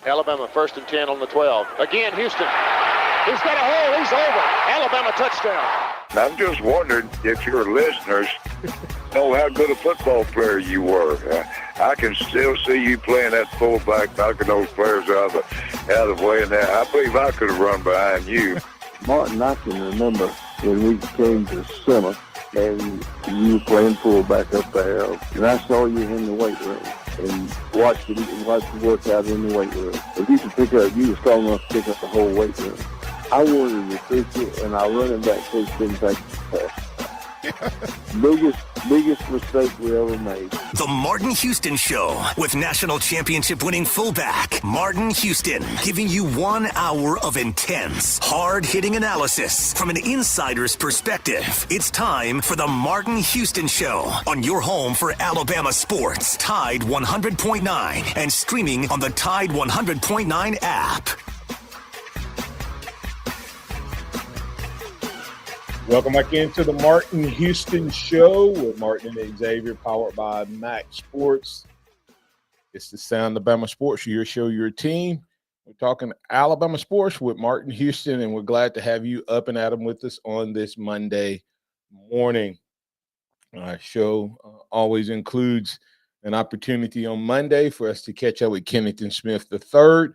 Alabama 1st and 10 on the 12. Again, Houston. He's got a hole. He's over. Alabama touchdown. I'm just wondering if your listeners know how good a football player you were. I can still see you playing that fullback, knocking those players out of the way. And I believe I could have run behind you. Martin, I can remember when we came to summer and you were playing fullback up there, and I saw you in the weight room and watched you work out in the weight room. If you were strong enough to pick up the whole weight room. I wanted to recruit you, and our running back coach didn't take the pass. Biggest mistake we ever made. The Martin Houston Show with national championship winning fullback Martin Houston, giving you 1 hour of intense, hard-hitting analysis from an insider's perspective. It's time for the Martin Houston Show on your home for Alabama sports, Tide 100.9, and streaming on the Tide 100.9 app. Welcome back into the Martin Houston Show with Martin and Xavier, powered by Mac Sports. It's the Sound of Bama Sports, your show, your team. We're talking Alabama sports with Martin Houston, and we're glad to have you up and at 'em with us on this Monday morning. Our show always includes an opportunity on Monday for us to catch up with Kennington Smith III.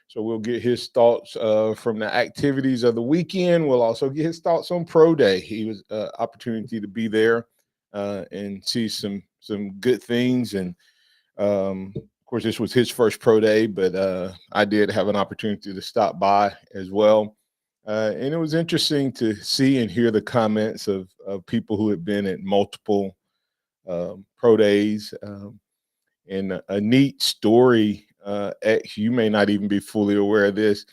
So we'll get his thoughts from the activities of the weekend. We'll also get his thoughts on Pro Day. He was an opportunity to be there and see some good things. And, of course, this was his first Pro Day, but I did have an opportunity to stop by as well. And it was interesting to see and hear the comments of people who had been at multiple Pro Days. And a neat story. You may not even be fully aware of this,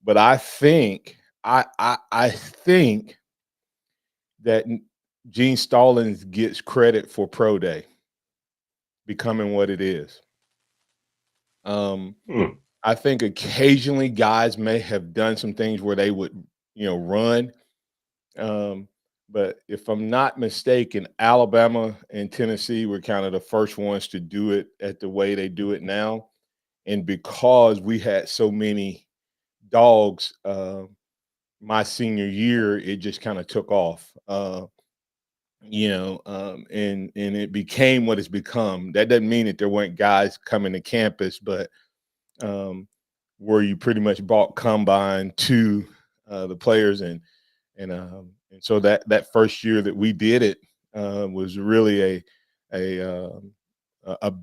but I think that Gene Stallings gets credit for Pro Day becoming what it is. I think occasionally guys may have done some things where they would, run. But if I'm not mistaken, Alabama and Tennessee were kind of the first ones to do it at the way they do it now. And because we had so many dogs my senior year, it just kind of took off, and it became what it's become. That doesn't mean that there weren't guys coming to campus, but where you pretty much bought combine to the players. And so that first year that we did it was really a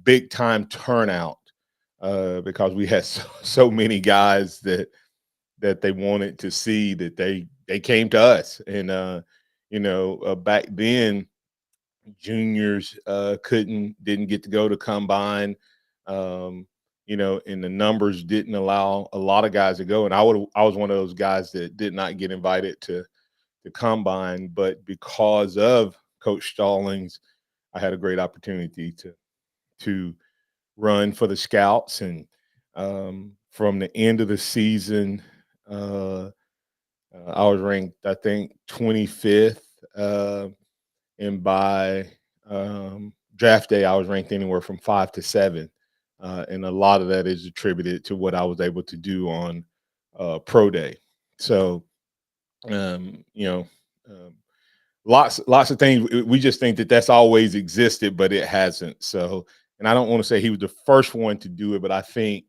big time turnout. Because we had so many guys that they wanted to see that they came to us. And, back then, juniors didn't get to go to combine, and the numbers didn't allow a lot of guys to go. And I was one of those guys that did not get invited to the combine, but because of Coach Stallings, I had a great opportunity to run for the Scouts. And from the end of the season, I was ranked, I think, 25th. And by draft day, I was ranked anywhere from 5 to 7. And a lot of that is attributed to what I was able to do on Pro Day. So, lots of things. We just think that that's always existed, but it hasn't. So, and I don't want to say he was the first one to do it, but I think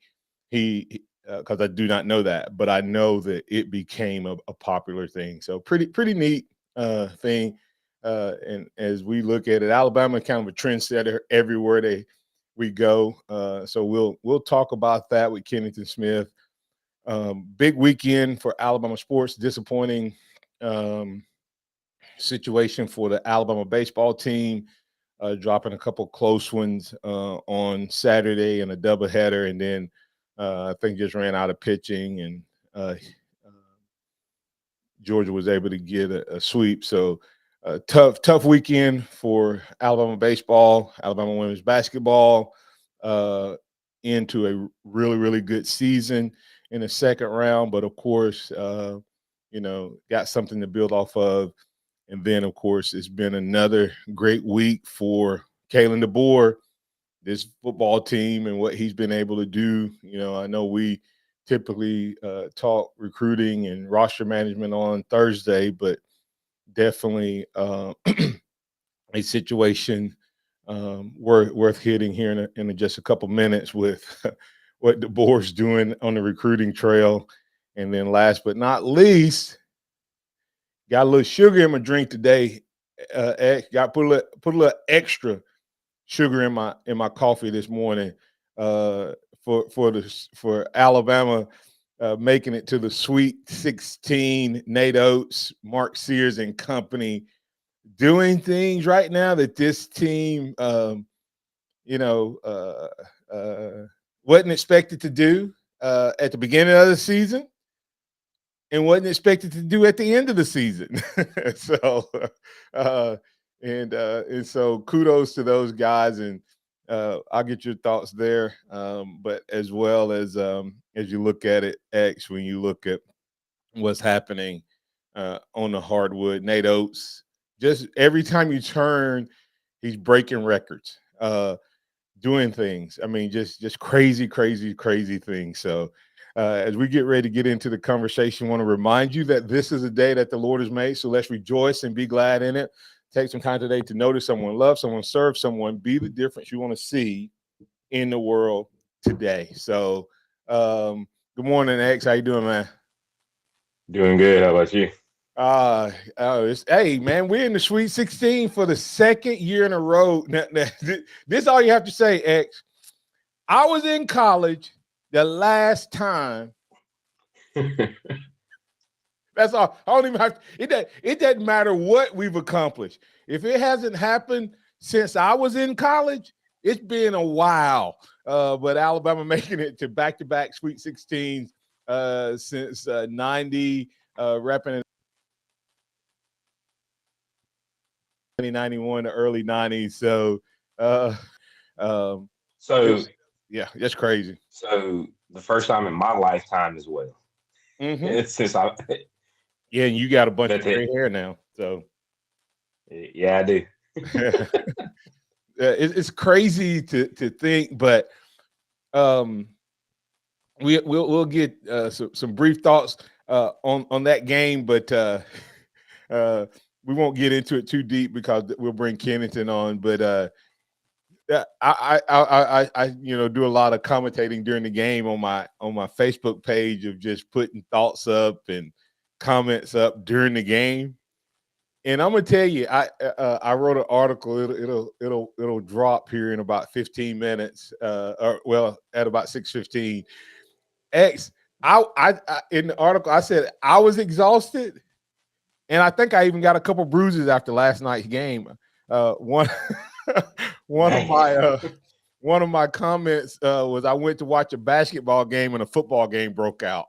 because I do not know that, but I know that it became a popular thing. So pretty neat thing. And as we look at it, Alabama kind of a trendsetter everywhere we go. So we'll talk about that with Kennington Smith. Big weekend for Alabama sports. Disappointing situation for the Alabama baseball team. Dropping a couple close ones on Saturday and a doubleheader, and then I think just ran out of pitching, and Georgia was able to get a sweep. So tough weekend for Alabama baseball, Alabama women's basketball, into a really, really good season in the second round. But, of course, got something to build off of. And then, of course, it's been another great week for Kalen DeBoer this football team and what he's been able to do. You know, I know we typically talk recruiting and roster management on Thursday, but definitely a situation worth hitting here in just a couple minutes with what DeBoer's doing on the recruiting trail. And then last but not least, got a little sugar in my drink today. Got put a little extra sugar in my coffee this morning for Alabama making it to the Sweet 16. Nate Oats, Mark Sears and company doing things right now that this team, wasn't expected to do at the beginning of the season and wasn't expected to do at the end of the season. And so kudos to those guys, and I'll get your thoughts there. But as well as you look at it, X, when you look at what's happening on the hardwood, Nate Oats, just every time you turn, he's breaking records, doing things. I mean, just crazy things. So as we get ready to get into the conversation, I want to remind you that this is a day that the Lord has made. So let's rejoice and be glad in it. Take some time today to notice someone, love someone, serve someone, be the difference you want to see in the world today. So good morning, X. How you doing, man? Doing good. How about you? Hey, man, we're in the Sweet 16 for the second year in a row. Now, this is all you have to say, X. I was in college the last time. That's all. I don't even have to, it doesn't matter what we've accomplished. If it hasn't happened since I was in college, it's been a while. But Alabama making it to back-to-back Sweet 16s since 90, repping it 1991 to early 90s. So yeah, that's crazy. So the first time in my lifetime as well. Mm-hmm. Since yeah, and you got a bunch of gray hair now. So yeah, I do. It's crazy to think, but we'll get some brief thoughts on that game, but we won't get into it too deep because we'll bring Kennington on. But I do a lot of commentating during the game on my Facebook page of just putting thoughts up and comments up during the game. And I'm gonna tell you, I wrote an article. It'll drop here in about 15 minutes. At about 6:15. X, I in the article I said I was exhausted, and I think I even got a couple bruises after last night's game. One of my comments was I went to watch a basketball game and a football game broke out.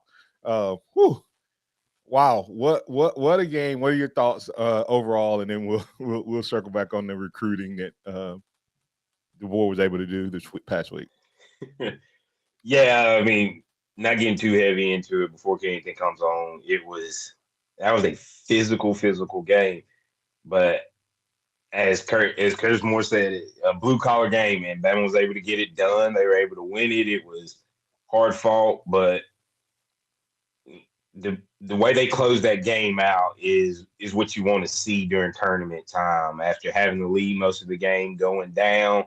Wow, what a game! What are your thoughts overall? And then we'll circle back on the recruiting that DeBoer was able to do this past week. Yeah, I mean, not getting too heavy into it before Kennington comes on. That was a physical game, but as Curtis Moore said, a blue collar game, and Bama was able to get it done. They were able to win it. It was hard fought, but the way they closed that game out is what you want to see during tournament time. After having the lead most of the game, going down,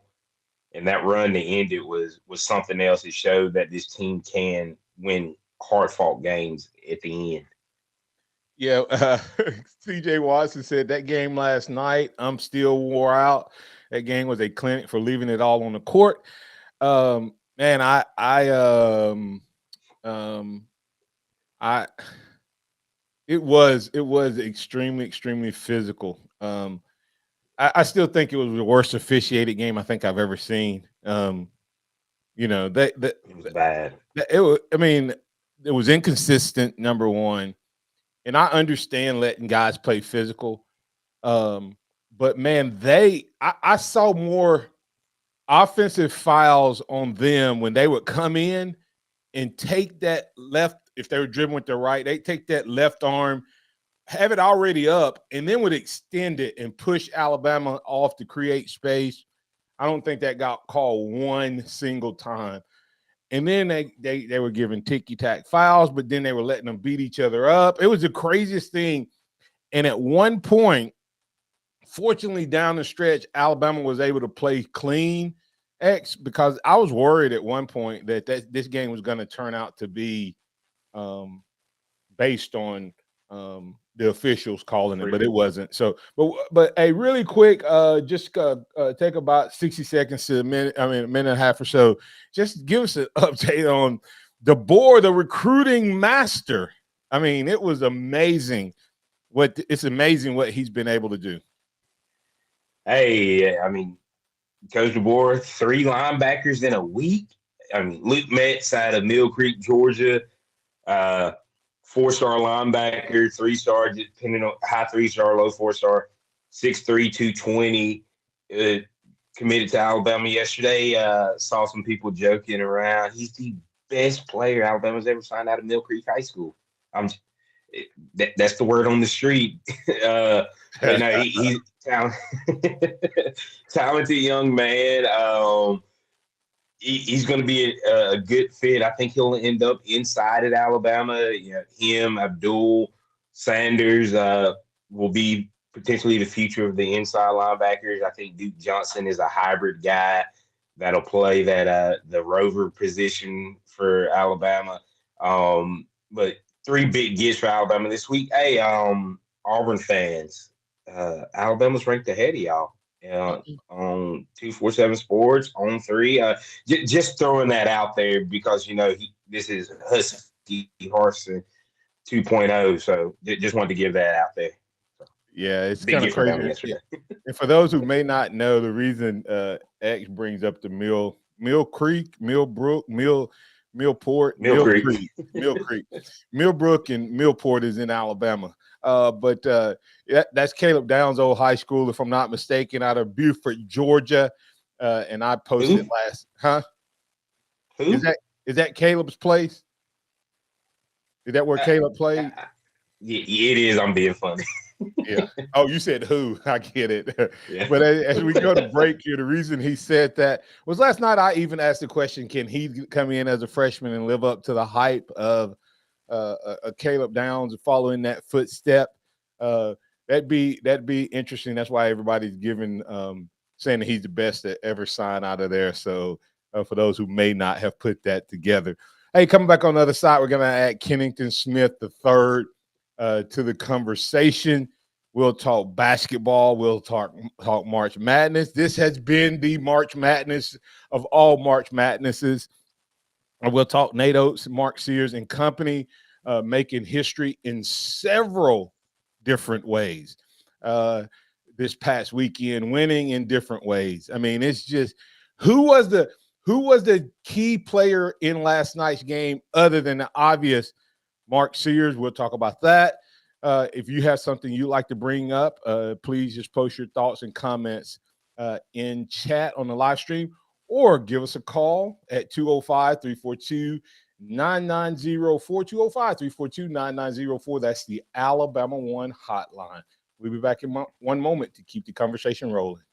and that run to end it was something else. It showed that this team can win hard fought games at the end. Yeah, CJ Watson said that game last night, I'm still wore out. That game was a clinic for leaving it all on the court. Man, it was extremely physical. I still think it was the worst officiated game I think I've ever seen. It was bad. It was inconsistent, number one. And I understand letting guys play physical. But man, I saw more offensive fouls on them when they would come in and take that left. If they were dribbling with their right, they take that left arm, have it already up, and then would extend it and push Alabama off to create space. I don't think that got called one single time. And then they were giving ticky-tack fouls, but then they were letting them beat each other up. It was the craziest thing. And at one point, fortunately, down the stretch, Alabama was able to play clean, because I was worried at one point that this game was going to turn out to be based on the officials calling it, but it wasn't. So, but a really quick, just take about 60 seconds to a minute and a half or so. Just give us an update on DeBoer, the recruiting master. I mean, it was amazing. It's amazing what he's been able to do. Hey, I mean, Coach DeBoer, 3 linebackers in a week. I mean, Luke Metz out of Mill Creek, Georgia, 4-star linebacker, 3-star, depending on high 3-star, low 4-star, 6'3", 220, committed to Alabama yesterday. Saw some people joking around. He's the best player Alabama's ever signed out of Mill Creek High School. That's the word on the street. But no, he's talented young man. He's going to be a good fit. I think he'll end up inside at Alabama. Him, Abdul, Sanders will be potentially the future of the inside linebackers. I think Duke Johnson is a hybrid guy that'll play the rover position for Alabama. But 3 big gets for Alabama this week. Hey, Auburn fans, Alabama's ranked ahead of y'all. On 247 Sports, on 3. Just throwing that out there because, this is Husky Harsin 2.0. So just wanted to give that out there. Yeah, it's kind of crazy. And for those who may not know, the reason X brings up the Mill Creek, Millbrook, Millport, Mill Creek. Millbrook and Millport is in Alabama. But that's Caleb Downs' old high school, if I'm not mistaken, out of Beaufort, Georgia. And I posted Who? Is that Caleb's place? Is that where Caleb played? Yeah, it is. I'm being funny. Yeah. Oh, you said who? I get it. Yeah. But as we go to break here, the reason he said that was last night I even asked the question, can he come in as a freshman and live up to the hype of Caleb Downs following that footstep? That'd be interesting. That's why everybody's giving saying that he's the best that ever signed out of there. So for those who may not have put that together. Hey, coming back on the other side, we're going to add Kennington Smith III to the conversation. We'll talk basketball. We'll talk March Madness. This has been the March Madness of all March Madnesses. We'll talk Nate Oats, Mark Sears and company making history in several different ways. This past weekend, winning in different ways. I mean, it's just who was the key player in last night's game other than the obvious Mark Sears? We'll talk about that. If you have something you'd like to bring up, please just post your thoughts and comments in chat on the live stream, or give us a call at 205-342-9904, 205-342-9904. That's the Alabama One hotline. We'll be back in one moment to keep the conversation rolling.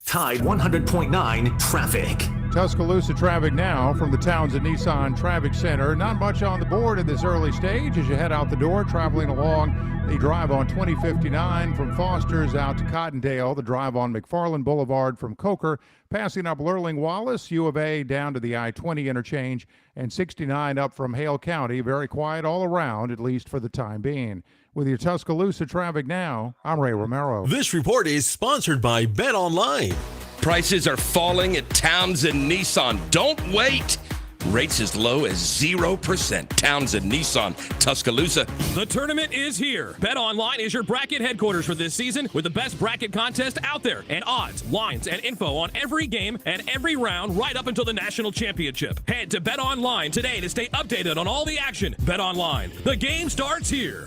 Tide 100.9 traffic. Tuscaloosa traffic now from the Townsend Nissan Traffic Center. Not much on the board at this early stage as you head out the door, traveling along the drive on 2059 from Foster's out to Cottondale, the drive on McFarland Boulevard from Coker, passing up Lurling Wallace, U of A down to the I-20 interchange, and 69 up from Hale County. Very quiet all around, at least for the time being. With your Tuscaloosa traffic now, I'm Ray Romero. This report is sponsored by Bet Online. Prices are falling at Townsend Nissan. Don't wait. Rates as low as 0%. Townsend Nissan, Tuscaloosa. The tournament is here. BetOnline is your bracket headquarters for this season with the best bracket contest out there and odds, lines, and info on every game and every round right up until the national championship. Head to BetOnline today to stay updated on all the action. BetOnline, the game starts here.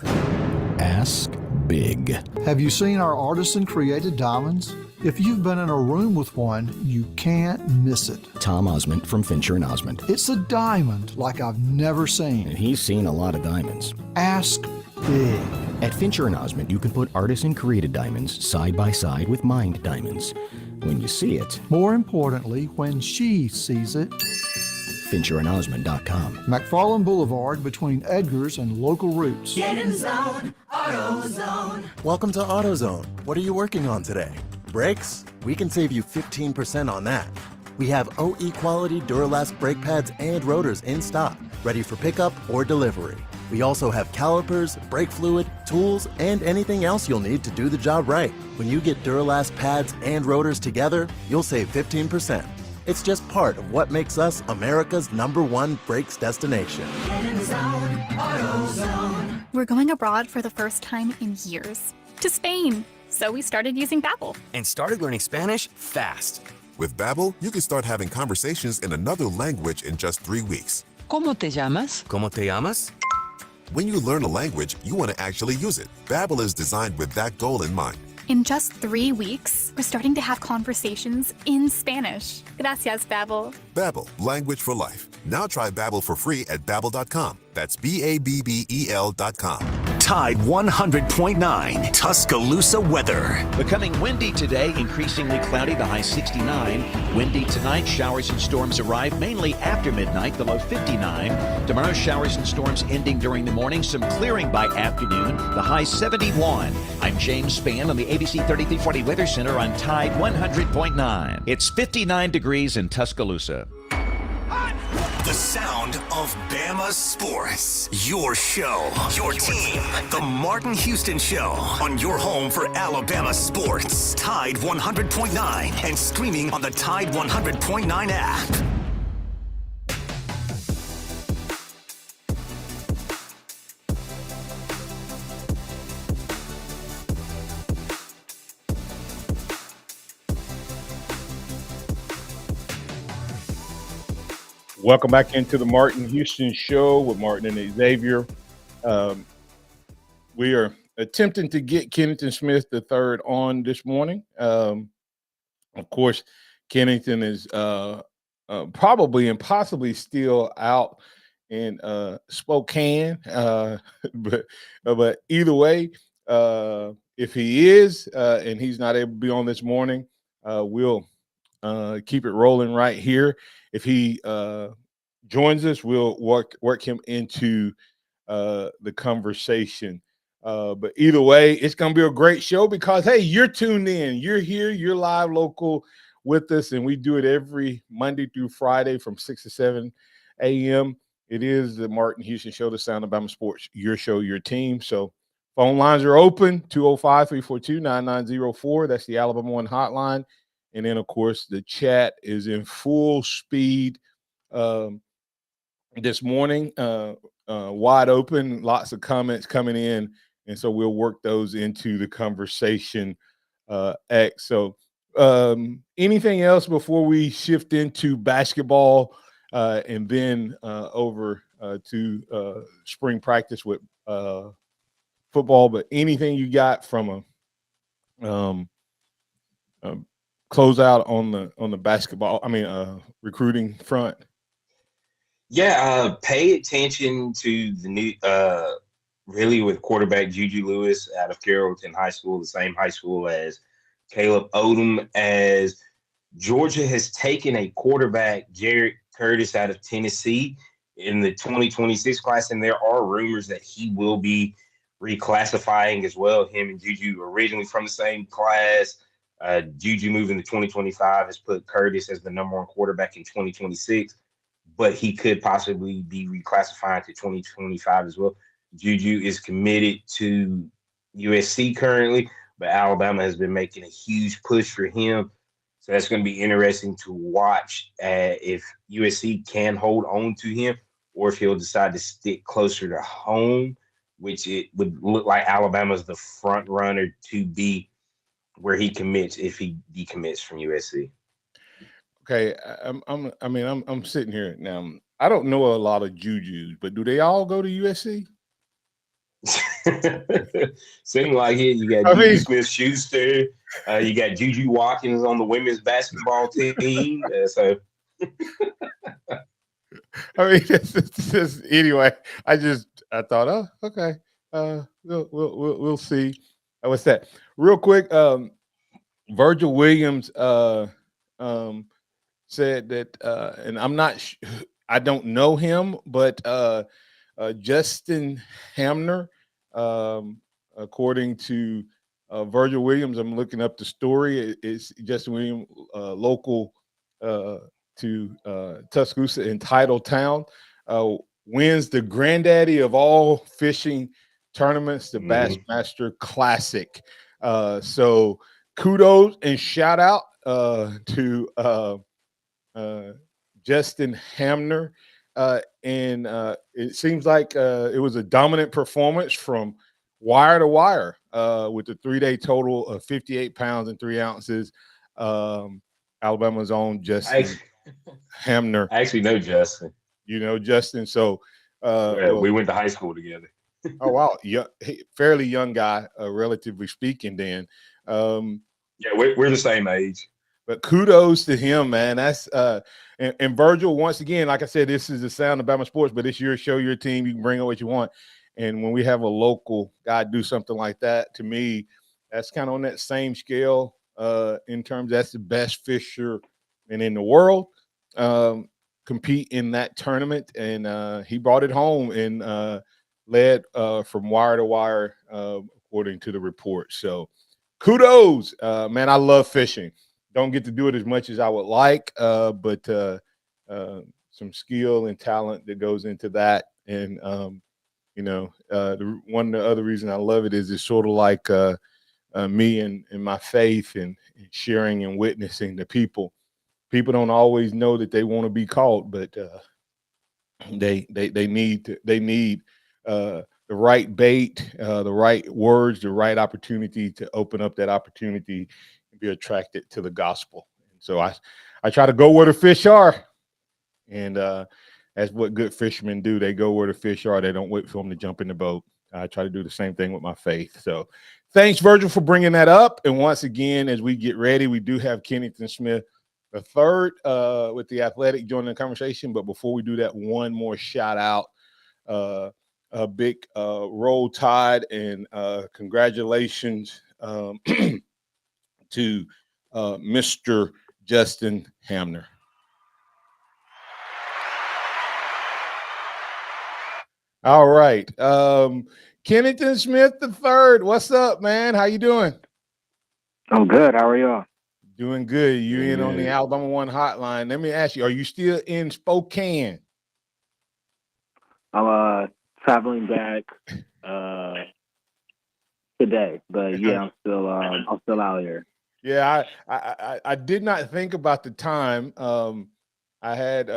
Ask big. Have you seen our artisan-created diamonds? If you've been in a room with one, you can't miss it. Tom Osmond from Fincher & Osmond. It's a diamond like I've never seen. And he's seen a lot of diamonds. Ask big. At Fincher & Osmond, you can put artisan-created diamonds side by side with mined diamonds. when you see it. More importantly, when she sees it. FincherandOsmond.com. McFarland Boulevard between Edgar's and Local Roots. Get in zone, AutoZone. Welcome to AutoZone. What are you working on today? Brakes? We can save you 15% on that. We have OE quality Duralast brake pads and rotors in stock, ready for pickup or delivery. We also have calipers, brake fluid, tools, and anything else you'll need to do the job right. When you get Duralast pads and rotors together, you'll save 15%. It's just part of what makes us America's #1 brakes destination. Get in zone, AutoZone. We're going abroad for the first time in years. To Spain. So we started using Babbel. And started learning Spanish fast. With Babbel, you can start having conversations in another language in just 3 weeks. ¿Cómo te llamas? ¿Cómo te llamas? When you learn a language, you want to actually use it. Babbel is designed with that goal in mind. In just 3 weeks, we're starting to have conversations in Spanish. Gracias, Babbel. Babbel, language for life. Now try Babbel for free at Babbel.com. That's BABBEL.com. Tide 100.9 Tuscaloosa weather. Becoming windy today, increasingly cloudy, the high 69. Windy tonight, showers and storms arrive mainly after midnight, the low 59. Tomorrow, showers and storms ending during the morning, some clearing by afternoon, the high 71. I'm James Spann on the ABC 3340 Weather Center on Tide 100.9. It's 59 degrees in Tuscaloosa. The sound of Bama sports. Your show, your team. The Martin Houston Show on your home for Alabama sports. Tide 100.9 and streaming on the Tide 100.9 app. Welcome back into the Martin Houston Show with Martin and Xavier. We are attempting to get Kennington Smith III on this morning. Of course, Kennington is probably and possibly still out in Spokane. But either way, if he is and he's not able to be on this morning, we'll keep it rolling right here. If he joins us, we'll work him into the conversation. But either way, it's going to be a great show because, hey, you're tuned in. You're here. You're live local with us, and we do it every Monday through Friday from 6 to 7 a.m. It is the Martin Houston Show, the Sound of Bama Sports, your show, your team. So phone lines are open, 205-342-9904. That's the Alabama One hotline. And then, of course, the chat is in full speed this morning, wide open, lots of comments coming in. And so we'll work those into the conversation. X. So anything else before we shift into basketball and then over to spring practice with football? But anything you got from a close out on the basketball, recruiting front? Yeah, pay attention to the new really with quarterback Juju Lewis out of Carrollton High School, the same high school as Caleb Odom, as Georgia has taken a quarterback, Jarrett Curtis, out of Tennessee in the 2026 class, and there are rumors that he will be reclassifying as well. Him and Juju originally from the same class. Juju moving to 2025 has put Curtis as the #1 quarterback in 2026, but he could possibly be reclassified to 2025 as well. Juju is committed to USC currently, but Alabama has been making a huge push for him. So that's going to be interesting to watch if USC can hold on to him or if he'll decide to stick closer to home, which it would look like Alabama's the front runner to be where he commits if he decommits from USC. Okay, I'm sitting here now. I don't know a lot of Jujus, but do they all go to USC? Seems like it. You got Juju Smith-Schuster. You got Juju Watkins on the women's basketball team. So, anyway. I thought, oh, okay. We'll see. What's that? Real quick. Virgil Williams said that, and I don't know him, but Justin Hamner, according to Virgil Williams, I'm looking up the story. It's Justin Williams, local to Tuscaloosa in Titletown, wins the granddaddy of all fishing tournaments, the Bassmaster Classic. So kudos and shout out to Justin Hamner. And it seems like it was a dominant performance from wire to wire with a 3-day total of 58 pounds and 3 ounces. Alabama's own Justin Hamner. I actually know Justin. You know Justin. So we went to high school together. Oh, wow. Fairly young guy, relatively speaking then. Yeah, we're the same age. But kudos to him, man. That's and Virgil, once again, like I said, this is the sound of Bama sports, but it's your show, your team. You can bring up what you want. And when we have a local guy do something like that, to me, that's kind of on that same scale in terms that's the best fisher in the world. Compete in that tournament, and he brought it home and led from wire to wire, according to the report. So kudos, man. I love fishing. Don't get to do it as much as I would like, but some skill and talent that goes into that. And, one of the other reasons I love it is it's sort of like me and my faith and sharing and witnessing to people. People don't always know that they want to be called, but they need the right bait, the right words, the right opportunity to open up that opportunity and be attracted to the gospel. And so I try to go where the fish are, and that's what good fishermen do. They go where the fish are. They don't wait for them to jump in the boat. I try to do the same thing with my faith. So thanks, Virgil, for bringing that up. And once again, as we get ready, we do have Kennington Smith the third with the Athletic joining the conversation. But before we do that, one more shout out, a big Roll Tide, and congratulations to Mr. Justin Hamner. All right. Kennington Smith the third. What's up, man? How you doing? I'm good. How are y'all? Doing good. You in on the Alabama One hotline. Let me ask you, are you still in Spokane? I'm traveling back today, but yeah, I'm still out here. Yeah, I did not think about the time. I had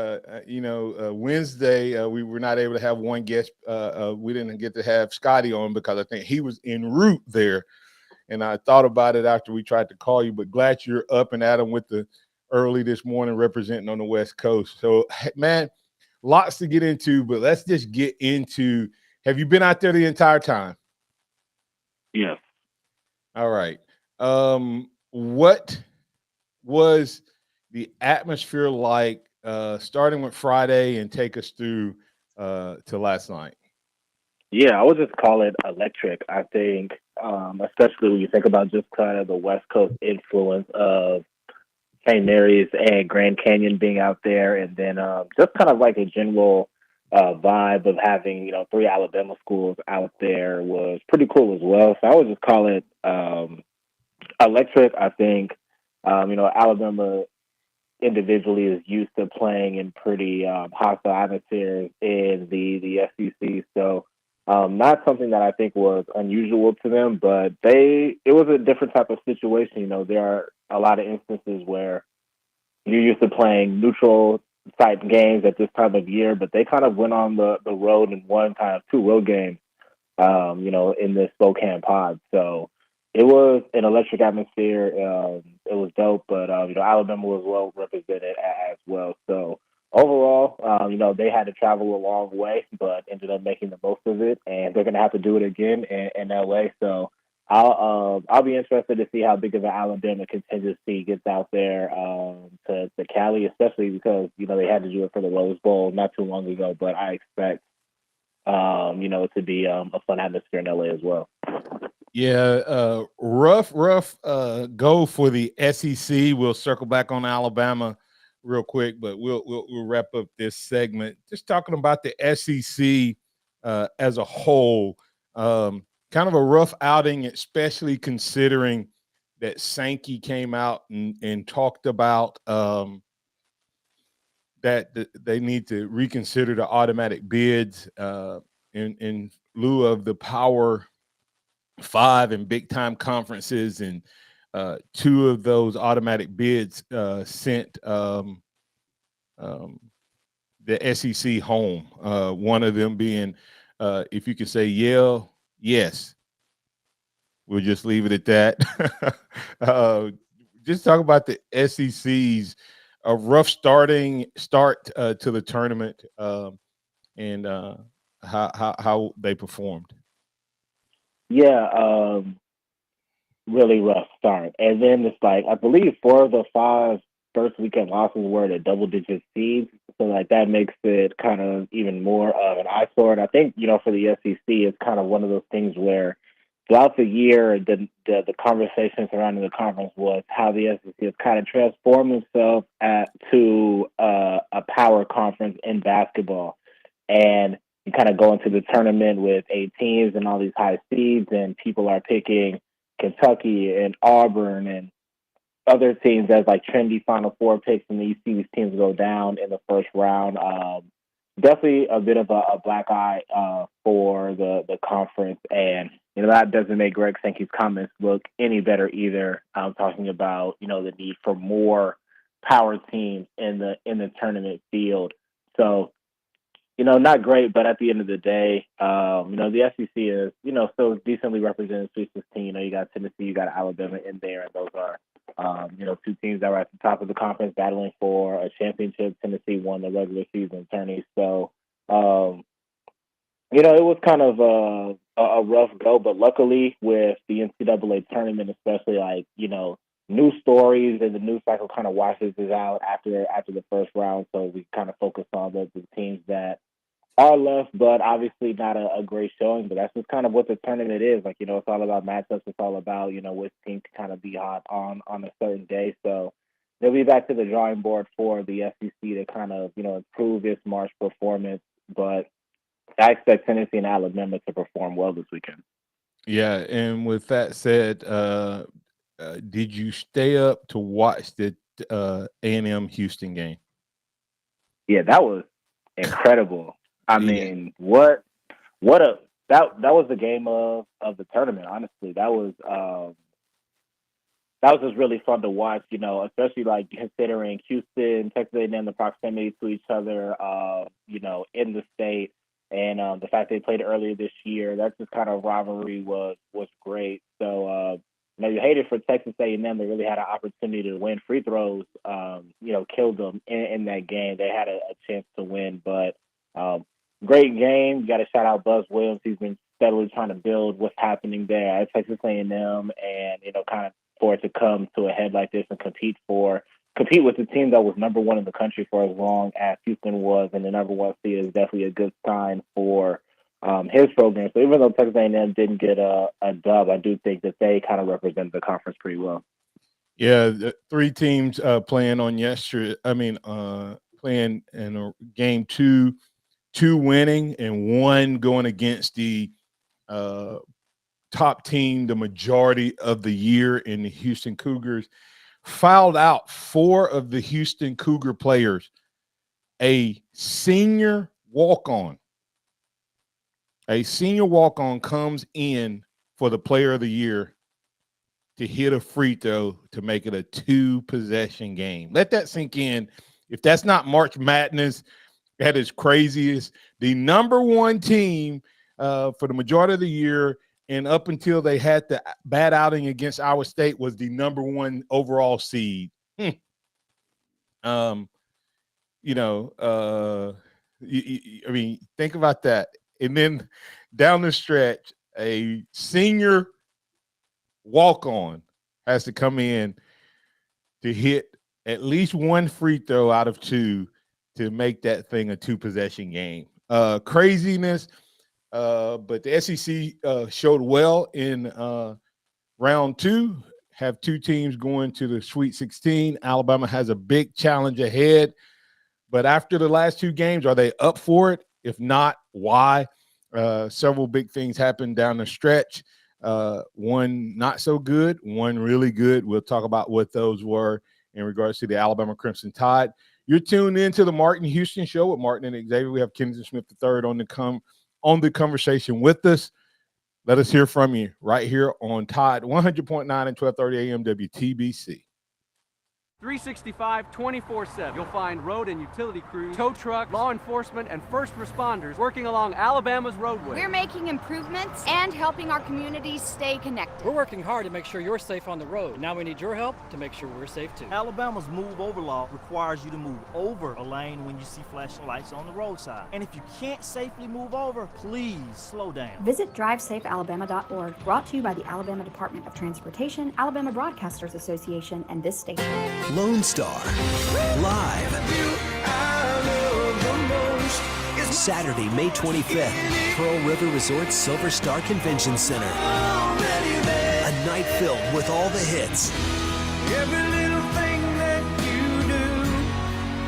Wednesday we were not able to have one guest. We didn't get to have Scotty on because I think he was en route there. And I thought about it after we tried to call you, but glad you're up and at 'em with the early this morning representing on the West Coast. So, man, lots to get into, but let's just get into, have you been out there the entire time? Yeah. All right. What was the atmosphere like starting with Friday and take us through to last night? Yeah, I would just call it electric. I think, especially when you think about just kind of the West Coast influence of St. Mary's and Grand Canyon being out there, and then just kind of like a general vibe of having 3 Alabama schools out there was pretty cool as well. So I would just call it electric. I think Alabama individually is used to playing in pretty hostile atmospheres in the SEC. So not something that I think was unusual to them, but it was a different type of situation. There are a lot of instances where you're used to playing neutral type games at this time of year, but they kind of went on the road and won kind of 2 road games, in the Spokane pod. So it was an electric atmosphere. It was dope, but Alabama was well represented as well. So overall, they had to travel a long way, but ended up making the most of it, and they're going to have to do it again in LA. So I'll be interested to see how big of an Alabama contingency gets out there to Cali, especially because they had to do it for the Rose Bowl not too long ago. But I expect it to be a fun atmosphere in LA as well. Yeah, rough go for the SEC. We'll circle back on Alabama real quick, but we'll wrap up this segment just talking about the SEC as a whole. Kind of a rough outing, especially considering that Sankey came out and talked about that they need to reconsider the automatic bids in lieu of the Power 5 and big time conferences, and two of those automatic bids sent the SEC home. One of them being, if you could say Yale, yes. We'll just leave it at that. Just talk about the SEC's a rough start to the tournament, and how they performed. Yeah, really rough start. And then it's like, I believe 4 of the 5 first weekend losses were to double-digit seeds. So, like, that makes it kind of even more of an eyesore. And I think, for the SEC, it's kind of one of those things where throughout the year, the conversation surrounding the conference was how the SEC has kind of transformed itself to a power conference in basketball. And you kind of go into the tournament with 8 teams and all these high seeds, and people are picking Kentucky and Auburn and other teams as like trendy Final Four picks, and you see these teams go down in the first round. Definitely a bit of a black eye for the conference, and that doesn't make Greg Sankey's comments look any better either. I'm talking about the need for more power teams in the tournament field. So not great, but at the end of the day, the SEC is still decently represented. Sweet 16. You got Tennessee, you got Alabama in there, and those are two teams that were at the top of the conference battling for a championship. Tennessee won the regular season tourney. So, it was kind of a rough go, but luckily with the NCAA tournament, especially new stories and the news cycle kind of washes it out after the first round. So we kind of focus on the teams that are left, but obviously not a great showing. But that's just kind of what the tournament is. It's all about matchups. It's all about, which team can kind of be hot on a certain day. So they'll be back to the drawing board for the SEC to kind of, improve its March performance. But I expect Tennessee and Alabama to perform well this weekend. Yeah, and with that said, did you stay up to watch the A&M Houston game? Yeah, that was incredible. I mean, that was the game of the tournament. Honestly, that was just really fun to watch. Especially considering Houston, Texas A&M, the proximity to each other, in the state, and the fact they played earlier this year. That just kind of rivalry was great. So you hate it for Texas A&M. They really had an opportunity to win. Free throws, killed them in that game. They had a chance to win, but. Great game. You got to shout out Buzz Williams. He's been steadily trying to build what's happening there at Texas A&M, and kind of for it to come to a head like this and compete with the team that was number 1 in the country for as long as Houston was, and the number 1 seed is definitely a good sign for his program. So even though Texas A&M didn't get a dub, I do think that they kind of represent the conference pretty well. Yeah, the 3 teams playing on yesterday. Playing in game 2. 2 winning and 1 going against the top team the majority of the year in the Houston Cougars. Fouled out 4 of the Houston Cougar players. A senior walk-on comes in for the player of the year to hit a free throw to make it a 2-possession game. Let that sink in. If that's not March Madness, that is craziest. The number 1 team for the majority of the year, and up until they had the bad outing against Iowa State, was the number 1 overall seed. I mean, think about that. And then down the stretch, a senior walk-on has to come in to hit at least 1 free throw out of 2 to make that thing a 2-possession game. Craziness. but the SEC showed well in round 2. Have 2 teams going to the Sweet 16. Alabama has a big challenge ahead. But after the last 2 games, are they up for it? If not, why? Several big things happened down the stretch. One not so good, one really good. We'll talk about what those were in regards to the Alabama Crimson Tide. You're tuned into the Martin Houston Show with Martin and Xavier. We have Kennington Smith III on the conversation with us. Let us hear from you right here on Tide 100.9 and 1230 AM WTBC. 365, 24/7. You'll find road and utility crews, tow truck, law enforcement, and first responders working along Alabama's roadway. We're making improvements and helping our communities stay connected. We're working hard to make sure you're safe on the road. Now we need your help to make sure we're safe too. Alabama's move over law requires you to move over a lane when you see flashing lights on the roadside. And if you can't safely move over, please slow down. Visit drivesafealabama.org. Brought to you by the Alabama Department of Transportation, Alabama Broadcasters Association, and this station. Lone Star live Saturday, May 25th, Pearl River Resort Silver Star Convention Center. A night filled with all the hits. Every little thing that you do,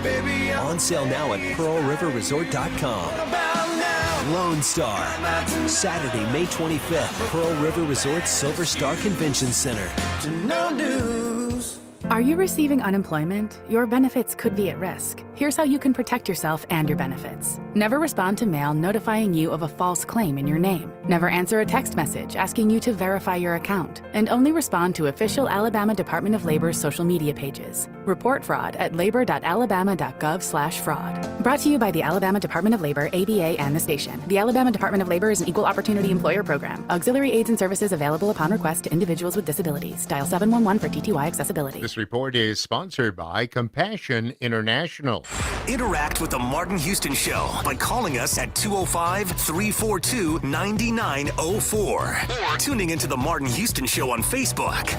baby, On sale now at pearlriverresort.com. Lone Star, Saturday, May 25th, Pearl River Resort Silver Star Convention Center. no news. Are you receiving unemployment? Your benefits could be at risk. Here's how you can protect yourself and your benefits. Never respond to mail notifying you of a false claim in your name. Never answer a text message asking you to verify your account. And only respond to official Alabama Department of Labor's social media pages. Report fraud at labor.alabama.gov/fraud. Brought to you by the Alabama Department of Labor, ABA, and the station. The Alabama Department of Labor is an equal opportunity employer program. Auxiliary aids and services available upon request to individuals with disabilities. Dial 711 for TTY accessibility. This report is sponsored by Compassion International. Interact with the Martin Houston Show by calling us at 205-342-9904 or tuning into the Martin Houston Show on Facebook.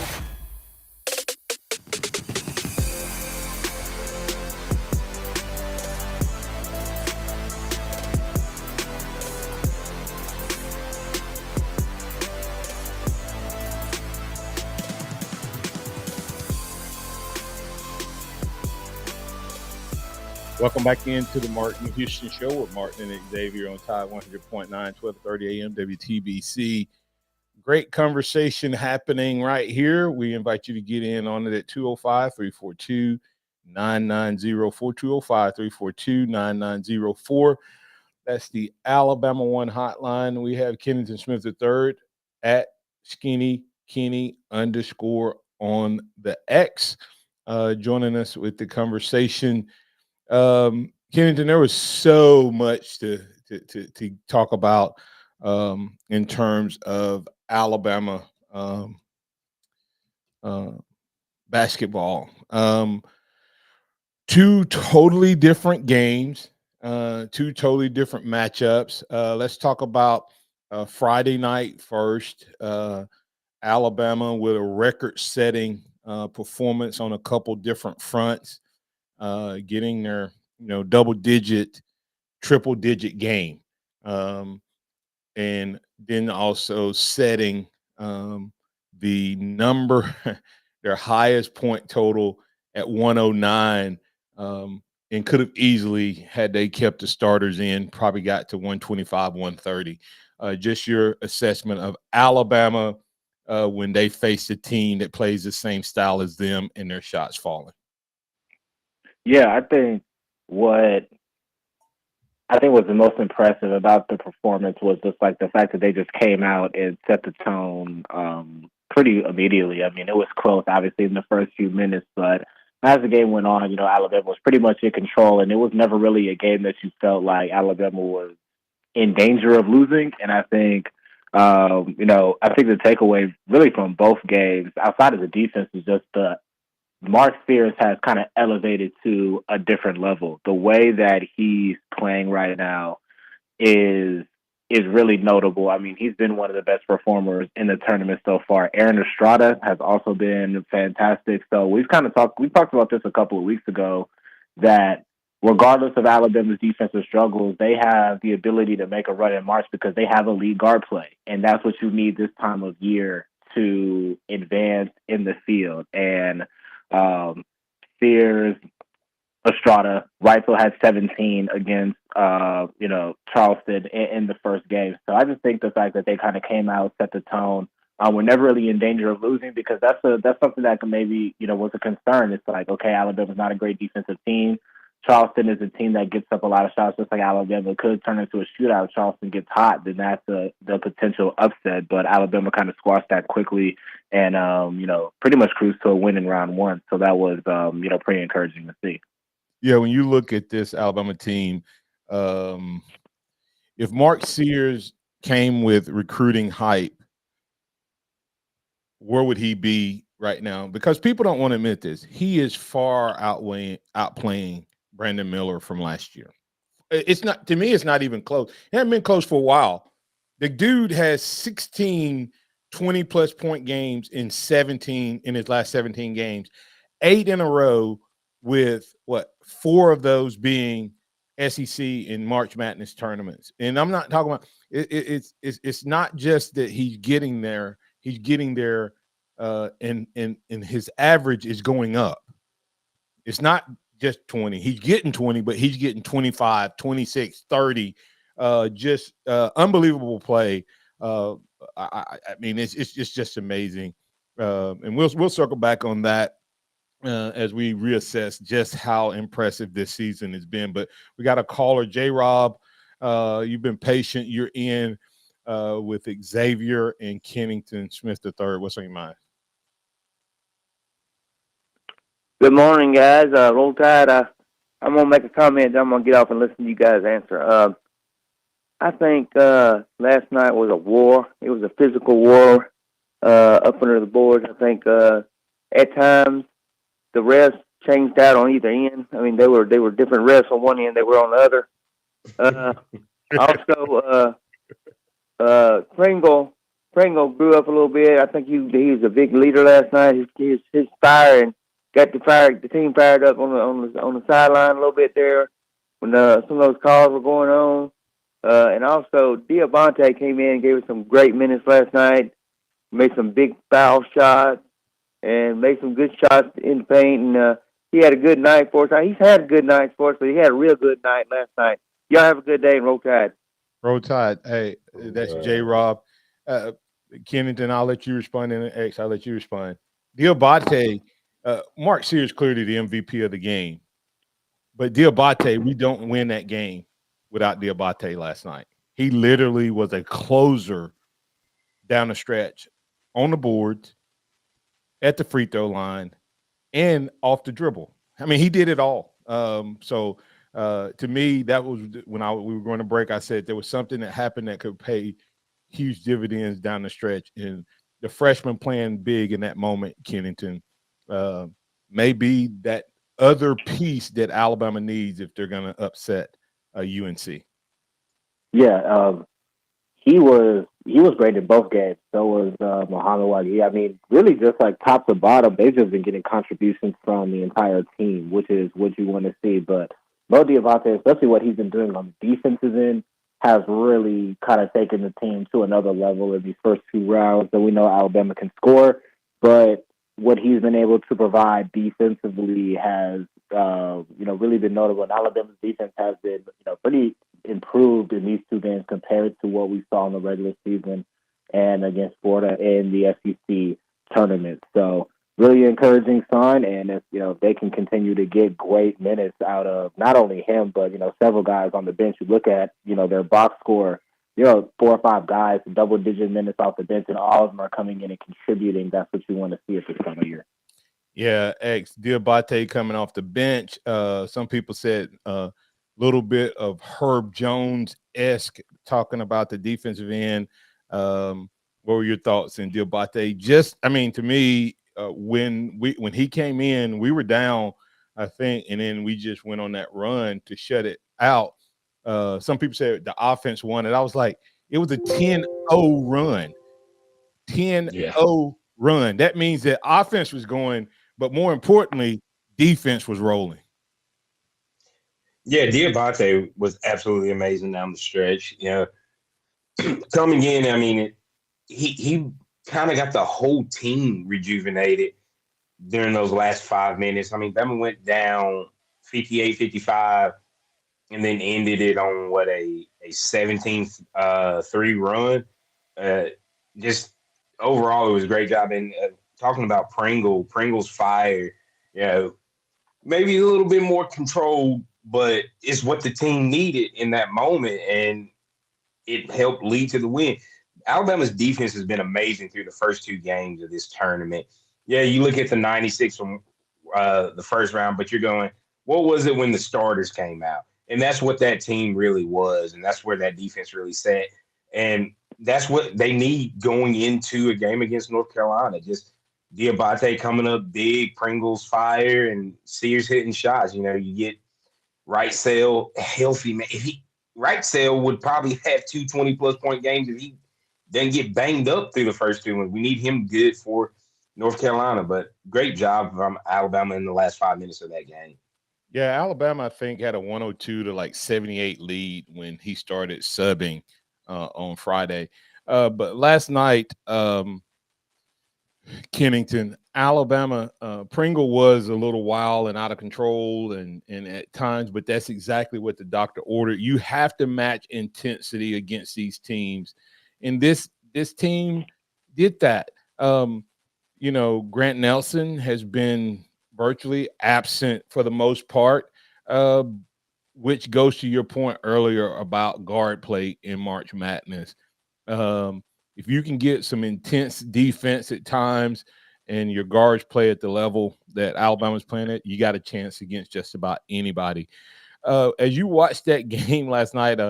Welcome back into the Martin Houston Show with Martin and Xavier on Tide 100.9, 1230 AM WTBC. Great conversation happening right here. We invite you to get in on it at 205-342-9904, 205-342-9904. That's the Alabama One hotline. We have Kennington Smith III at Skinny Kenny _ on the X joining us with the conversation. Kennington, there was so much to talk about in terms of Alabama basketball. 2 totally different games, 2 totally different matchups. Let's talk about Friday night first. Alabama with a record-setting performance on a couple different fronts. Getting their, double-digit, triple-digit game. And then also setting the number, their highest point total at 109, and could have easily, had they kept the starters in, probably got to 125, 130. Just your assessment of Alabama when they face a team that plays the same style as them and their shots falling. Yeah, I think what was the most impressive about the performance was just like the fact that they just came out and set the tone pretty immediately. I mean, it was close, obviously, in the first few minutes, but as the game went on, Alabama was pretty much in control, and it was never really a game that you felt like Alabama was in danger of losing. And I think, I think the takeaway really from both games, outside of the defense, is just Mark Sears has kind of elevated to a different level. The way that he's playing right now is really notable. I mean, he's been one of the best performers in the tournament so far. Aaron Estrada has also been fantastic. So we talked about this a couple of weeks ago, that regardless of Alabama's defensive struggles, they have the ability to make a run in March because they have elite guard play. And that's what you need this time of year to advance in the field. And Sears, Estrada, Reitzel had 17 against, Charleston in the first game. So I just think the fact that they kind of came out, set the tone. We're never really in danger of losing because that's something that can maybe, was a concern. It's like, okay, Alabama's not a great defensive team. Charleston is a team that gets up a lot of shots, just like Alabama. It could turn into a shootout. If Charleston gets hot, then that's the potential upset. But Alabama kind of squashed that quickly and, pretty much cruised to a win in round one. So that was, pretty encouraging to see. Yeah, when you look at this Alabama team, if Mark Sears came with recruiting hype, where would he be right now? Because people don't want to admit this. He is far outplaying Brandon Miller from last year. It's not, to me, it's not even close. It hasn't been close for a while. The dude has 16 20-plus point games in his last 17 games, 8 in a row with, 4 of those being SEC and March Madness tournaments. And I'm not talking about it's not just that he's getting there. He's getting there, and his average is going up. It's not just 20. He's getting 20, but he's getting 25, 26, 30. Just unbelievable play. I mean, it's just amazing. And we'll circle back on that as we reassess just how impressive this season has been. But we got a caller, J-Rob. You've been patient. You're in with Xavier and Kennington Smith III. What's on your mind? Good morning, guys. Roll Tide. I'm going to make a comment, then I'm going to get off and listen to you guys answer. I think last night was a war. It was a physical war up under the boards. I think at times the refs changed out on either end. I mean, they were different refs on one end, they were on the other. Also, Pringle grew up a little bit. I think he was a big leader last night. His fire and got the team fired up on the sideline a little bit there when some of those calls were going on. And also, Diabate came in and gave us some great minutes last night, made some big foul shots, and made some good shots in the paint. And he had a good night for us. He's had a good night for us, but he had a real good night last night. Y'all have a good day and Roll Tide. Roll Tide. Hey, that's J-Rob. Kennington, I'll let you respond. And X, I'll let you respond. Diabate, Mark Sears clearly the MVP of the game. But Diabate, we don't win that game without Diabate last night. He literally was a closer down the stretch, on the boards, at the free throw line, and off the dribble. I mean, he did it all. So to me, that was when we were going to break. I said there was something that happened that could pay huge dividends down the stretch. And the freshman playing big in that moment, Kennington, may be that other piece that Alabama needs if they're going to upset UNC. Yeah, he was great in both games. So was Muhammad Wagi. I mean, really just like top to bottom, they've just been getting contributions from the entire team, which is what you want to see. But Mo Diabate, especially what he's been doing on the defensive end, has really kind of taken the team to another level in these first 2 rounds. So we know Alabama can score, but what he's been able to provide defensively has, really been notable. And Alabama's defense has been, pretty improved in these 2 games compared to what we saw in the regular season and against Florida in the SEC tournament. So really encouraging sign. And if they can continue to get great minutes out of not only him, but, several guys on the bench. You look at, their box score, 4 or 5 guys, double-digit minutes off the bench, and all of them are coming in and contributing. That's what you want to see at this time of year. Yeah, X, Diabate coming off the bench. Some people said a little bit of Herb Jones-esque talking about the defensive end. What were your thoughts in Diabate? Just, I mean, to me, when he came in, we were down, I think, and then we just went on that run to shut it out. Some people said the offense won it. I was like, it was a 10-0 run. 10-0 run. That means that offense was going, but more importantly, defense was rolling. Yeah, Diabate was absolutely amazing down the stretch. Coming in, I mean, he kind of got the whole team rejuvenated during those last 5 minutes. I mean, Bama went down 58-55 and then ended it on a 17-3 run. Uh, just overall, it was a great job. And talking about Pringle's fire, maybe a little bit more controlled, but it's what the team needed in that moment, and it helped lead to the win. Alabama's defense has been amazing through the first two games of this tournament. Yeah, you look at the 96 from the first round, but you're going, what was it when the starters came out? And that's what that team really was, and that's where that defense really sat. And that's what they need going into a game against North Carolina. Just Diabate coming up big, Pringle's fire, and Sears hitting shots. You get Right Sale healthy, man. Right Sale would probably have 2 20-plus point games if he doesn't get banged up through the first two. And we need him good for North Carolina. But great job from Alabama in the last 5 minutes of that game. Yeah, Alabama, I think, had a 102 to 78 lead when he started subbing on Friday. But last night, Kennington, Alabama, Pringle was a little wild and out of control and at times, but that's exactly what the doctor ordered. You have to match intensity against these teams. And this team did that. Grant Nelson has been virtually absent for the most part, which goes to your point earlier about guard play in March Madness. If you can get some intense defense at times and your guards play at the level that Alabama's playing at, you got a chance against just about anybody. As you watched that game last night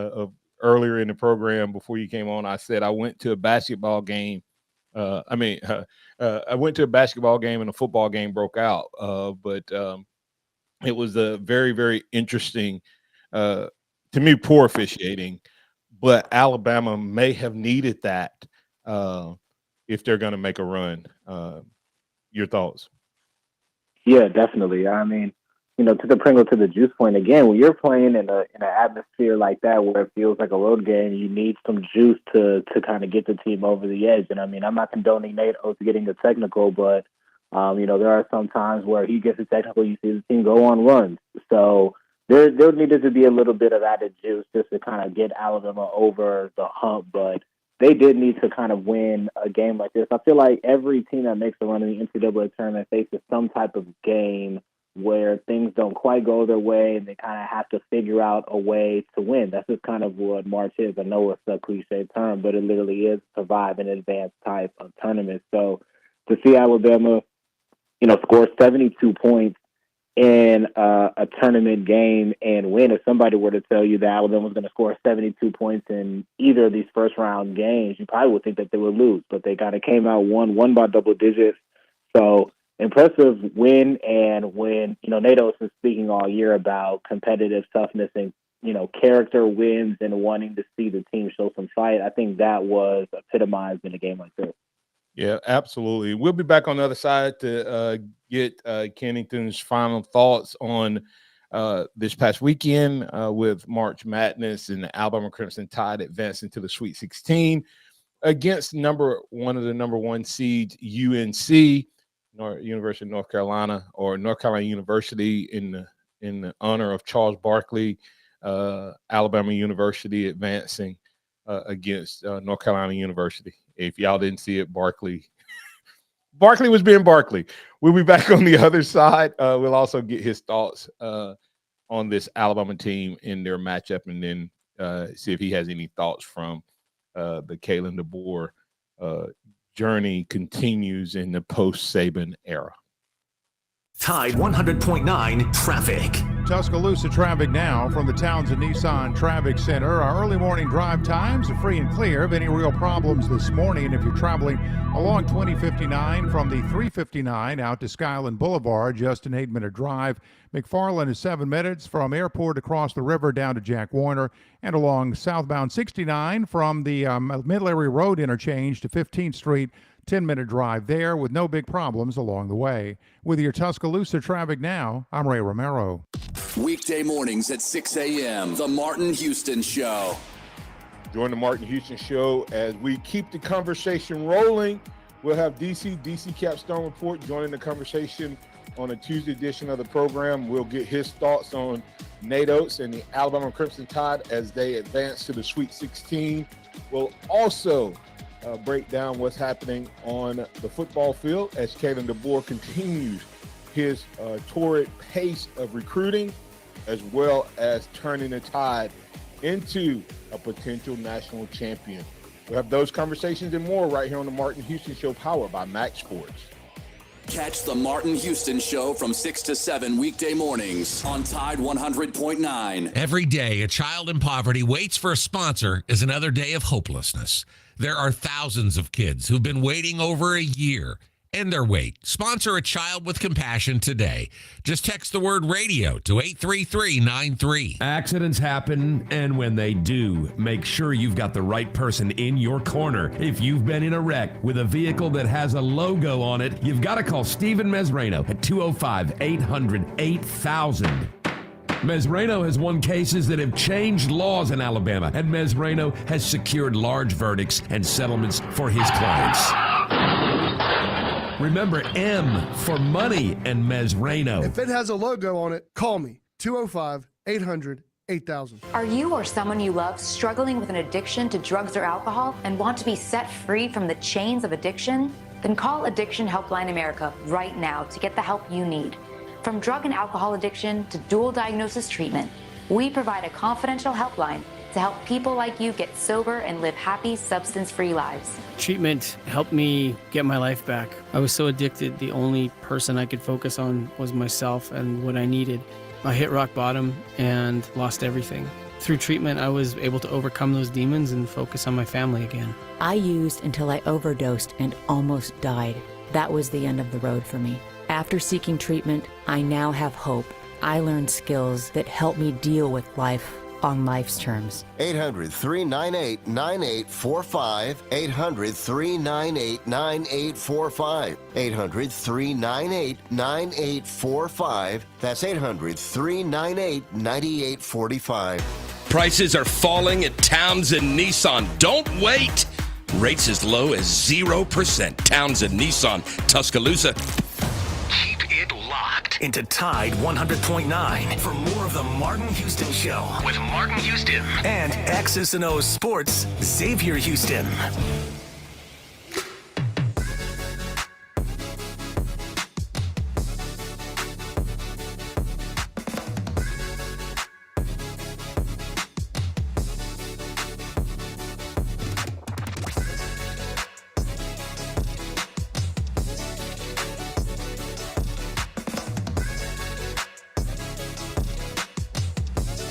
earlier in the program before you came on, I said I went to a basketball game. I went to a basketball game and a football game broke out. But it was a very, very interesting, to me, poor officiating. But Alabama may have needed that if they're going to make a run. Your thoughts? Yeah, definitely. I mean, to the Pringle to the juice point again, when you're playing in an atmosphere like that where it feels like a road game, you need some juice to kind of get the team over the edge. And I mean, I'm not condoning Nate Oats getting the technical, but there are some times where he gets the technical, you see the team go on runs. So there needed to be a little bit of added juice just to kind of get Alabama over the hump, but they did need to kind of win a game like this. I feel like every team that makes a run in the NCAA tournament faces some type of game where things don't quite go their way and they kind of have to figure out a way to win. That's just kind of what March is. I know it's a cliche term, but it literally is survive and advance type of tournament. So to see Alabama, score 72 points in a tournament game and win, if somebody were to tell you that Alabama was going to score 72 points in either of these first round games, you probably would think that they would lose, but they kind of came out won by double digits. So impressive win. And when, Nato was speaking all year about competitive toughness and, character wins and wanting to see the team show some fight, I think that was epitomized in a game like this. Yeah, absolutely. We'll be back on the other side to get Kennington's final thoughts on this past weekend with March Madness and the Alabama Crimson Tide advancing to the Sweet 16 against one of the number one seeds, UNC, University of North Carolina, or North Carolina University in the honor of Charles Barkley. Alabama University advancing against North Carolina University. If y'all didn't see it, Barkley was being Barkley. We'll be back on the other side. We'll also get his thoughts on this Alabama team in their matchup, and then see if he has any thoughts from the Kalen DeBoer journey continues in the post-Saban era. Tide 100.9 traffic. Tuscaloosa traffic now from the Townsend Nissan Traffic Center. Our early morning drive times are free and clear of any real problems this morning. If you're traveling along 2059 from the 359 out to Skyland Boulevard, just an 8-minute drive. McFarland is 7 minutes from airport across the river down to Jack Warner, and along southbound 69 from the Middle Area Road interchange to 15th Street. 10-minute drive there with no big problems along the way. With your Tuscaloosa traffic now, I'm Ray Romero. Weekday mornings at 6 a.m. The Martin Houston Show. Join the Martin Houston Show as we keep the conversation rolling. We'll have DC Capstone Report joining the conversation on a Tuesday edition of the program. We'll get his thoughts on Nate Oats and the Alabama Crimson Tide as they advance to the Sweet 16. We'll also break down what's happening on the football field as Kalen DeBoer continues his torrid pace of recruiting, as well as turning the Tide into a potential national champion. We'll have those conversations and more right here on the Martin Houston Show, powered by Max Sports. Catch the Martin Houston Show from 6 to 7 weekday mornings on Tide 100.9. Every day, a child in poverty waits for a sponsor is another day of hopelessness. There are thousands of kids who've been waiting over a year. End their wait. Sponsor a child with compassion today. Just text the word radio to 83393. Accidents happen, and when they do, make sure you've got the right person in your corner. If you've been in a wreck with a vehicle that has a logo on it, you've got to call Stephen Mesrano at 205-800-8000. Mesrano has won cases that have changed laws in Alabama, and Mesrano has secured large verdicts and settlements for his clients. Remember M for money and Mesrano. If it has a logo on it, call me. 205-800-8000. Are you or someone you love struggling with an addiction to drugs or alcohol and want to be set free from the chains of addiction? Then call Addiction Helpline America right now to get the help you need. From drug and alcohol addiction to dual diagnosis treatment, we provide a confidential helpline to help people like you get sober and live happy, substance-free lives. Treatment helped me get my life back. I was so addicted, the only person I could focus on was myself and what I needed. I hit rock bottom and lost everything. Through treatment, I was able to overcome those demons and focus on my family again. I used until I overdosed and almost died. That was the end of the road for me. After seeking treatment, I now have hope. I learned skills that help me deal with life on life's terms. 800-398-9845. 800-398-9845. 800-398-9845. That's 800-398-9845. Prices are falling at Townsend Nissan. Don't wait. Rates as low as 0%. Townsend Nissan, Tuscaloosa. Keep it locked into Tide 100.9 for more of the Martin Houston Show with Martin Houston and X's and O's Sports, Xavier Houston.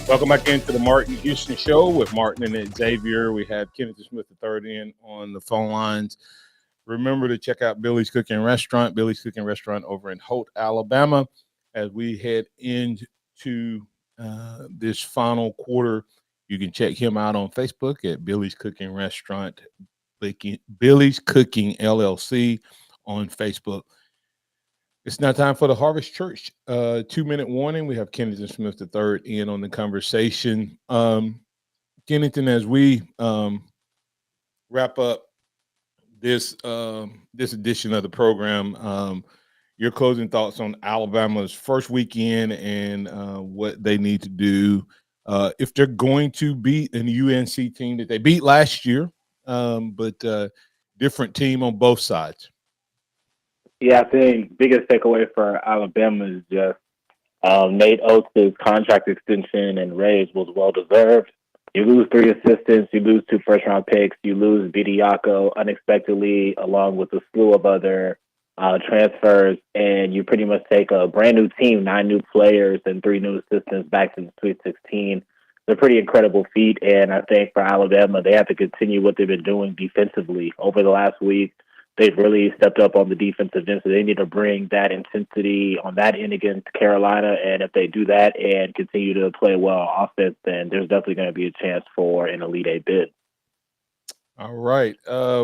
Welcome back into the Martin Houston Show with Martin and Xavier. We have Kennington Smith III in on the phone lines. Remember to check out Billy's Cooking Restaurant over in Holt, Alabama, as we head into this final quarter. You can check him out on Facebook at Billy's Cooking Restaurant, Billy's Cooking LLC on Facebook. It's now time for the Harvest Church 2-minute warning. We have Kennington Smith III in on the conversation. Kennington, as we wrap up this edition of the program, your closing thoughts on Alabama's first weekend and what they need to do if they're going to beat an UNC team that they beat last year, but different team on both sides. Yeah, I think biggest takeaway for Alabama is just Nate Oats' contract extension and raise was well-deserved. You lose 3 assistants, you lose 2 first-round picks, you lose Bediako unexpectedly along with a slew of other transfers, and you pretty much take a brand-new team, 9 new players and 3 new assistants back to the Sweet 16. It's a pretty incredible feat, and I think for Alabama, they have to continue what they've been doing defensively over the last week. They've really stepped up on the defensive end, so they need to bring that intensity on that end against Carolina. And if they do that and continue to play well on offense, then there's definitely going to be a chance for an Elite Eight bid. All right. I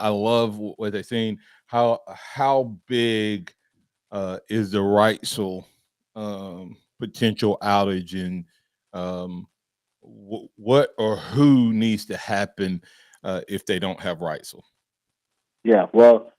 love what they're saying. How big is the Reitzel potential outage, and what or who needs to happen if they don't have Reitzel? Yeah, well,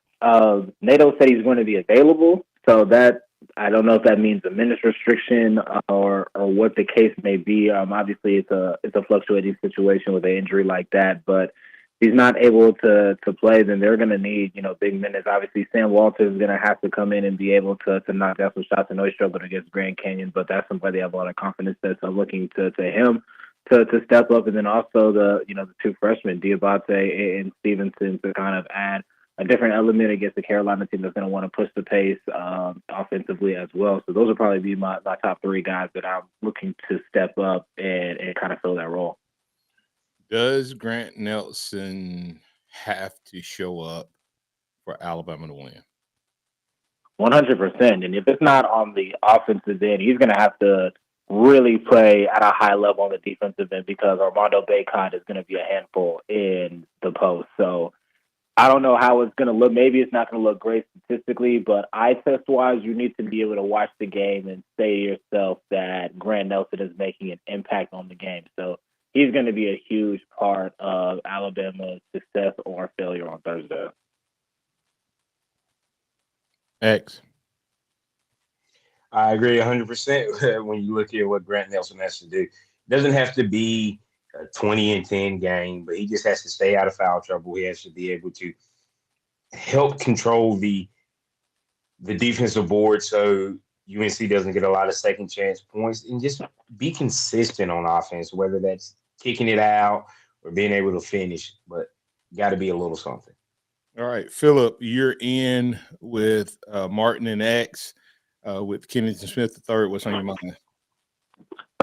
NATO said he's going to be available, so that I don't know if that means a minutes restriction or what the case may be. Obviously, it's a fluctuating situation with an injury like that, but if he's not able to play, then they're going to need big minutes. Obviously, Sam Walters is going to have to come in and be able to knock down some shots. I know he struggled against Grand Canyon, but that's somebody they have a lot of confidence that. So looking to him to step up, and then also the two freshmen, Diabate and Stevenson, to kind of add a different element against the Carolina team that's going to want to push the pace offensively as well. So those will probably be my top three guys that I'm looking to step up and kind of fill that role. Does Grant Nelson have to show up for Alabama to win? 100%. And if it's not on the offensive end, he's going to have to really play at a high level on the defensive end, because Armando Bacot is going to be a handful in the post. So I don't know how it's going to look. Maybe it's not going to look great statistically, but eye test wise, you need to be able to watch the game and say to yourself that Grant Nelson is making an impact on the game. So he's going to be a huge part of Alabama's success or failure on Thursday. X. I agree 100% when you look at what Grant Nelson has to do. It doesn't have to be a 20-10 game, but he just has to stay out of foul trouble. He has to be able to help control the defensive board so UNC doesn't get a lot of second chance points, and just be consistent on offense, whether that's kicking it out or being able to finish, but got to be a little something. All right, Philip, you're in with Martin and X with Kennington Smith III. What's on your mind?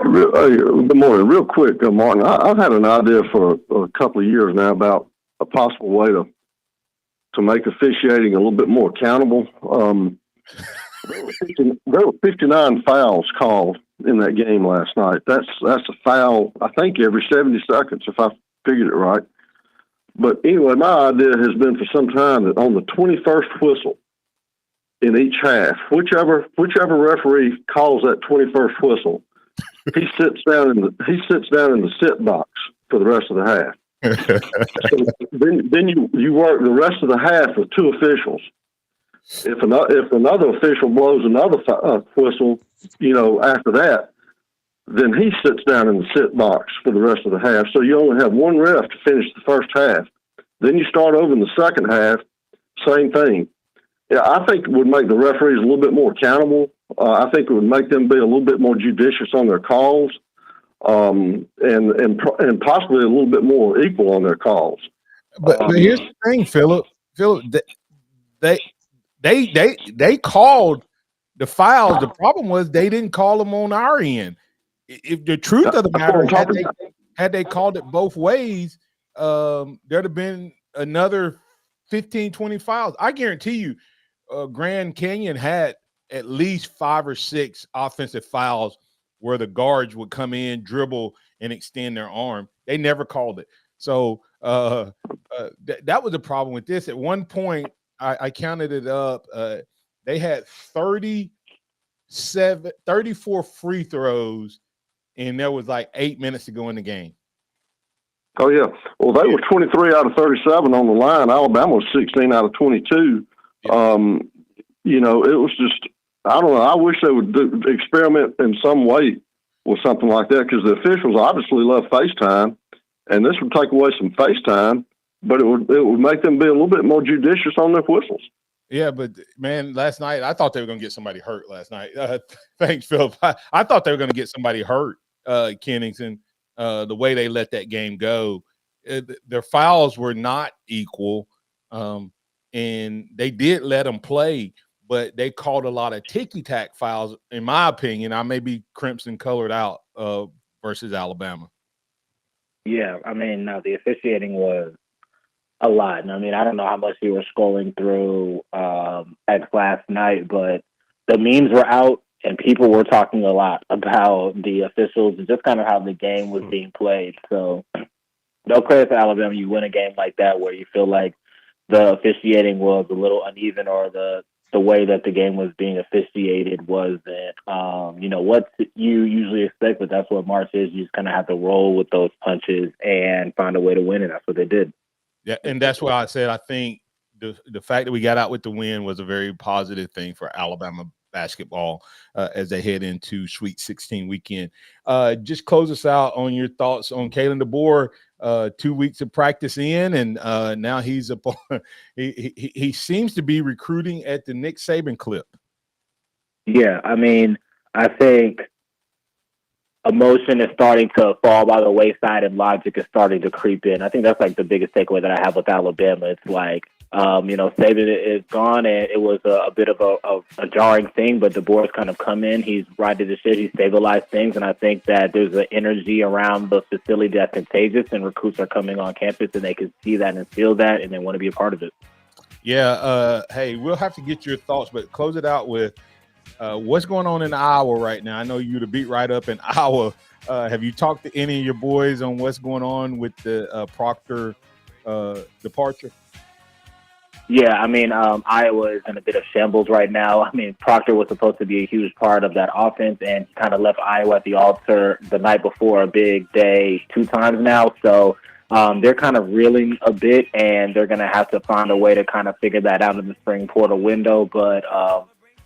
Good morning. Real quick, Martin, I've had an idea for a couple of years now about a possible way to make officiating a little bit more accountable. There were 59 fouls called in that game last night. That's a foul, I think, every 70 seconds, if I figured it right. But anyway, my idea has been for some time that on the 21st whistle in each half, whichever referee calls that 21st whistle, he sits down in the sit box for the rest of the half. So then you work the rest of the half with two officials. If another official blows another whistle, after that, then he sits down in the sit box for the rest of the half. So you only have one ref to finish the first half. Then you start over in the second half, same thing. Yeah, I think it would make the referees a little bit more accountable. I think it would make them be a little bit more judicious on their calls, and possibly a little bit more equal on their calls. But here's the thing, Philip. They called the fouls. The problem was they didn't call them on our end. If the truth of the matter, had they called it both ways, there'd have been another 15, 20 fouls. I guarantee you, Grand Canyon had at least 5 or 6 offensive fouls where the guards would come in, dribble, and extend their arm. They never called it. So that was the problem with this. At one point, I counted it up. They had 34 free throws, and there was like 8 minutes to go in the game. Oh, yeah. Well, they were 23 out of 37 on the line. Alabama was 16 out of 22. Yeah. It was just, I don't know. I wish they would experiment in some way with something like that, because the officials obviously love FaceTime, and this would take away some FaceTime, but it would make them be a little bit more judicious on their whistles. Yeah, but, man, last night, I thought they were going to get somebody hurt last night. Thanks, Phil. I thought they were going to get somebody hurt, Kennington, the way they let that game go. Their fouls were not equal, and they did let them play, but they called a lot of ticky-tack fouls, in my opinion. I may be crimson colored out versus Alabama. Yeah, the officiating was a lot. And I don't know how much you were scrolling through X last night, but the memes were out and people were talking a lot about the officials and just kind of how the game was being played. So no credit to Alabama. You win a game like that where you feel like the officiating was a little uneven or the the way that the game was being officiated wasn't, what you usually expect, but that's what March is. You just kind of have to roll with those punches and find a way to win, and that's what they did. Yeah, and that's why I said I think the fact that we got out with the win was a very positive thing for Alabama basketball as they head into Sweet 16 weekend. Just close us out on your thoughts on Kalen DeBoer. 2 weeks of practice in, and now he's he seems to be recruiting at the Nick Saban clip. Yeah, I mean, I think emotion is starting to fall by the wayside and logic is starting to creep in. I think that's like the biggest takeaway that I have with Alabama. It's like, Saban is gone, and it was a bit of a jarring thing, but DeBoer's kind of come in. He's righted the ship. He's stabilized things, and I think that there's an energy around the facility that's contagious, and recruits are coming on campus, and they can see that and feel that, and they want to be a part of it. Yeah, hey, we'll have to get your thoughts, but close it out with what's going on in Iowa right now. I know you're the beat right up in Iowa. Have you talked to any of your boys on what's going on with the Proctor departure? Yeah, I mean, Iowa is in a bit of shambles right now. I mean, Proctor was supposed to be a huge part of that offense, and he kind of left Iowa at the altar the night before a big day 2 times now. So they're kind of reeling a bit, and they're going to have to find a way to kind of figure that out in the spring portal window. But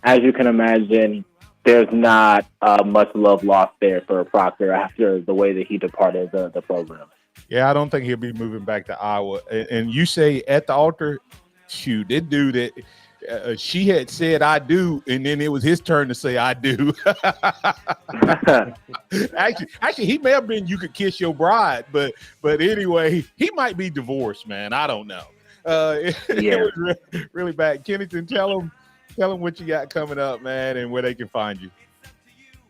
as you can imagine, there's not much love lost there for Proctor after the way that he departed the program. Yeah, I don't think he'll be moving back to Iowa. And you say at the altar, shoot, that dude that she had said I do, and then it was his turn to say I do. actually, he may have been you could kiss your bride, but anyway, he might be divorced, man. I don't know. It was really bad. Kennington, tell him what you got coming up, man, and where they can find you.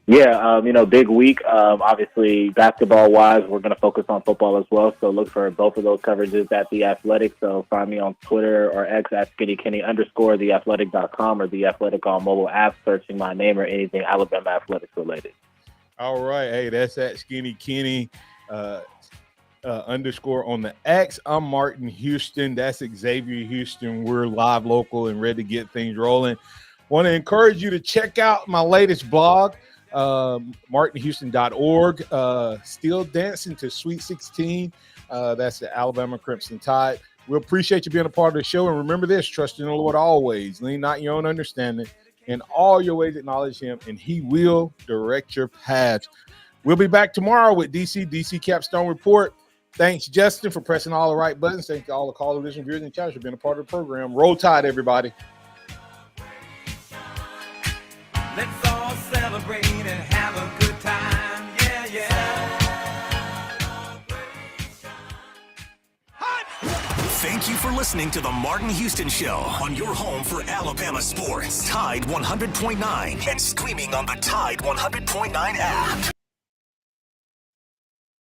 Yeah, big week. Obviously, basketball-wise, we're going to focus on football as well. So look for both of those coverages at The Athletic. So find me on Twitter or X at SkinnyKenny _ theathletic.com or The Athletic on mobile app, searching my name or anything Alabama athletics related. All right. Hey, that's at Skinny Kenny _ on the X. I'm Martin Houston. That's Xavier Houston. We're live, local, and ready to get things rolling. Want to encourage you to check out my latest blog. martinhouston.org. Still dancing to Sweet 16. That's the Alabama Crimson Tide. We appreciate you being a part of the show. And remember this, trust in the Lord always. Lean not your own understanding. In all your ways acknowledge him, and he will direct your paths. We'll be back tomorrow with DC Capstone Report. Thanks, Justin, for pressing all the right buttons. Thank you all the callers, listeners, viewers, and chatters for being a part of the program. Roll Tide, everybody. Let's all celebrate and have a good time. Yeah, yeah. Thank you for listening to the Martin Houston Show on your home for Alabama sports. Tide 100.9 and streaming on the Tide 100.9 app.